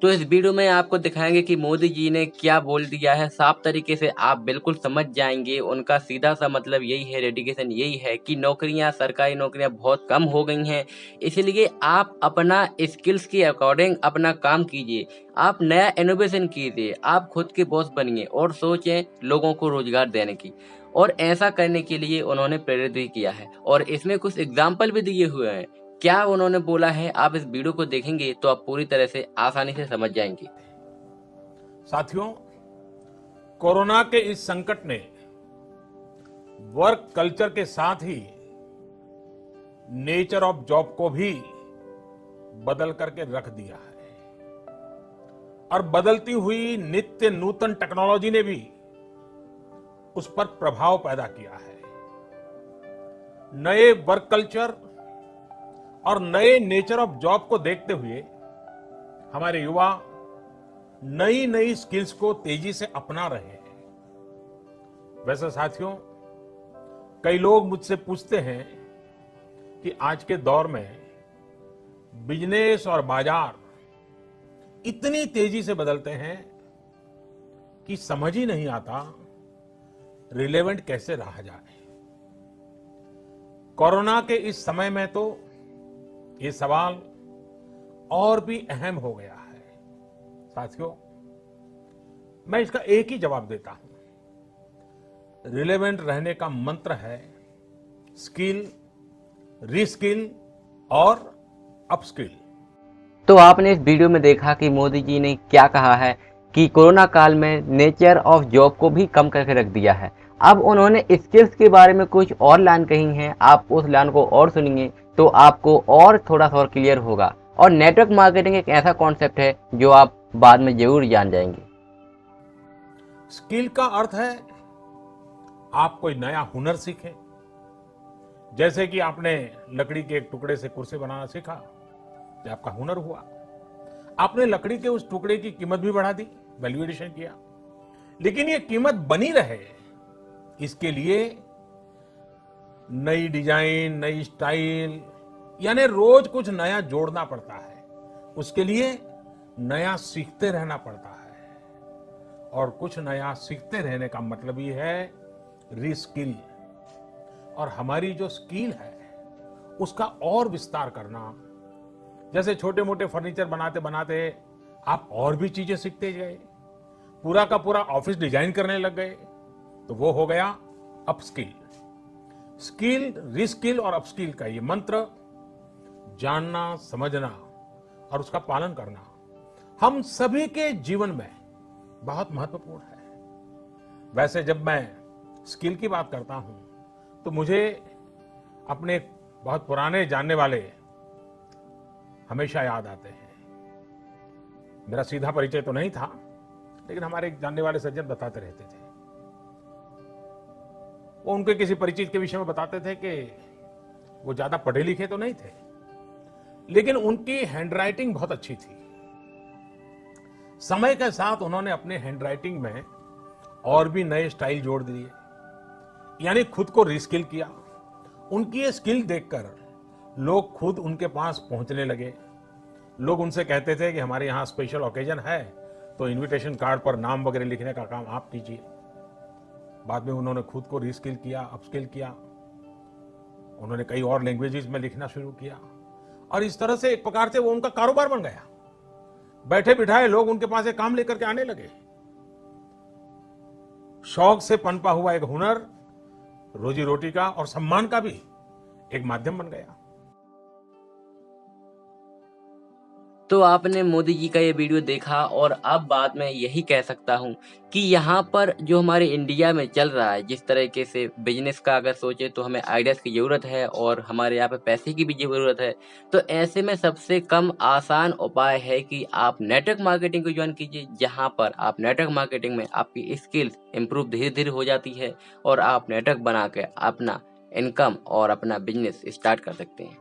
तो इस वीडियो में आपको दिखाएंगे कि मोदी जी ने क्या बोल दिया है। साफ तरीके से आप बिल्कुल समझ जाएंगे। उनका सीधा सा मतलब यही है, डेडिकेशन यही है कि नौकरियां, सरकारी नौकरियां बहुत कम हो गई हैं, इसलिए आप अपना स्किल्स के अकॉर्डिंग अपना काम कीजिए। आप नया इनोवेशन कीजिए, आप खुद के बॉस बनिए और सोचें लोगों को रोजगार देने की। और ऐसा करने के लिए उन्होंने प्रेरित भी किया है और इसमें कुछ एग्जाम्पल भी दिए हुए हैं। क्या उन्होंने बोला है, आप इस वीडियो को देखेंगे तो आप पूरी तरह से आसानी से समझ जाएंगे। साथियों, कोरोना के इस संकट ने वर्क कल्चर के साथ ही नेचर ऑफ जॉब को भी बदल करके रख दिया है और बदलती हुई नित्य नूतन टेक्नोलॉजी ने भी उस पर प्रभाव पैदा किया है। नए वर्क कल्चर और नए नेचर ऑफ जॉब को देखते हुए हमारे युवा नई नई स्किल्स को तेजी से अपना रहे हैं। वैसे साथियों, कई लोग मुझसे पूछते हैं कि आज के दौर में बिजनेस और बाजार इतनी तेजी से बदलते हैं कि समझ ही नहीं आता रिलेवेंट कैसे रहा जाए। कोरोना के इस समय में तो ये सवाल और भी अहम हो गया है। साथियों, मैं इसका एक ही जवाब देता हूं। रिलेवेंट रहने का मंत्र है स्किल, रीस्किल और अपस्किल। तो आपने इस वीडियो में देखा कि मोदी जी ने क्या कहा है कि कोरोना काल में नेचर ऑफ जॉब को भी कम करके रख दिया है। अब उन्होंने स्किल्स के बारे में कुछ और लाइन कही है, आप उस लाइन को और सुनिए तो आपको और थोड़ा सा और क्लियर होगा। और नेटवर्क मार्केटिंग एक ऐसा कॉन्सेप्ट है जो आप बाद में जरूर जान जाएंगे। स्किल का अर्थ है आप कोई नया हुनर सीखें। जैसे कि आपने लकड़ी के एक टुकड़े से कुर्सी बनाना सीखा, ये आपका हुनर हुआ। आपने लकड़ी के उस टुकड़े की कीमत भी बढ़ा दी, वैल्यू एडिशन किया। लेकिन ये कीमत बनी रहे, इसके लिए नई डिजाइन, नई स्टाइल, यानी रोज कुछ नया जोड़ना पड़ता है। उसके लिए नया सीखते रहना पड़ता है। और कुछ नया सीखते रहने का मतलब ही है रीस्किल। और हमारी जो स्किल है उसका और विस्तार करना। जैसे छोटे मोटे फर्नीचर बनाते बनाते आप और भी चीजें सीखते गए, पूरा का पूरा ऑफिस डिजाइन करने लग गए, तो वो हो गया अपस्किल। स्किल, रीस्किल और अपस्किल का ये मंत्र जानना, समझना और उसका पालन करना हम सभी के जीवन में बहुत महत्वपूर्ण है। वैसे जब मैं स्किल की बात करता हूं तो मुझे अपने बहुत पुराने जानने वाले हमेशा याद आते हैं। मेरा सीधा परिचय तो नहीं था, लेकिन हमारे एक जानने वाले सज्जन बताते रहते थे। वो उनके किसी परिचित के विषय में बताते थे कि वो ज्यादा पढ़े लिखे तो नहीं थे, लेकिन उनकी हैंडराइटिंग बहुत अच्छी थी। समय के साथ उन्होंने अपने हैंडराइटिंग में और भी नए स्टाइल जोड़ दिए, यानी खुद को रीस्किल किया। उनकी ये स्किल देखकर लोग खुद उनके पास पहुंचने लगे। लोग उनसे कहते थे कि हमारे यहाँ स्पेशल ओकेजन है तो इनविटेशन कार्ड पर नाम वगैरह लिखने का काम आप कीजिए। बाद में उन्होंने खुद को रीस्किल किया, अपस्किल किया। उन्होंने कई और लैंग्वेजेस में लिखना शुरू किया और इस तरह से एक प्रकार से वो उनका कारोबार बन गया। बैठे बिठाए लोग उनके पास एक काम लेकर के आने लगे। शौक से पनपा हुआ एक हुनर रोजी रोटी का और सम्मान का भी एक माध्यम बन गया। तो आपने मोदी जी का ये वीडियो देखा और अब बाद में यही कह सकता हूँ कि यहाँ पर जो हमारे इंडिया में चल रहा है, जिस तरीके से बिजनेस का अगर सोचे तो हमें आइडियाज की ज़रूरत है और हमारे यहाँ पे पैसे की भी ज़रूरत है। तो ऐसे में सबसे कम आसान उपाय है कि आप नेटवर्क मार्केटिंग को ज्वाइन कीजिए, जहाँ पर आप नेटवर्क मार्केटिंग में आपकी स्किल्स इम्प्रूव धीरे धीरे हो जाती है और आप नेटवर्क बना के अपना इनकम और अपना बिजनेस स्टार्ट कर सकते हैं।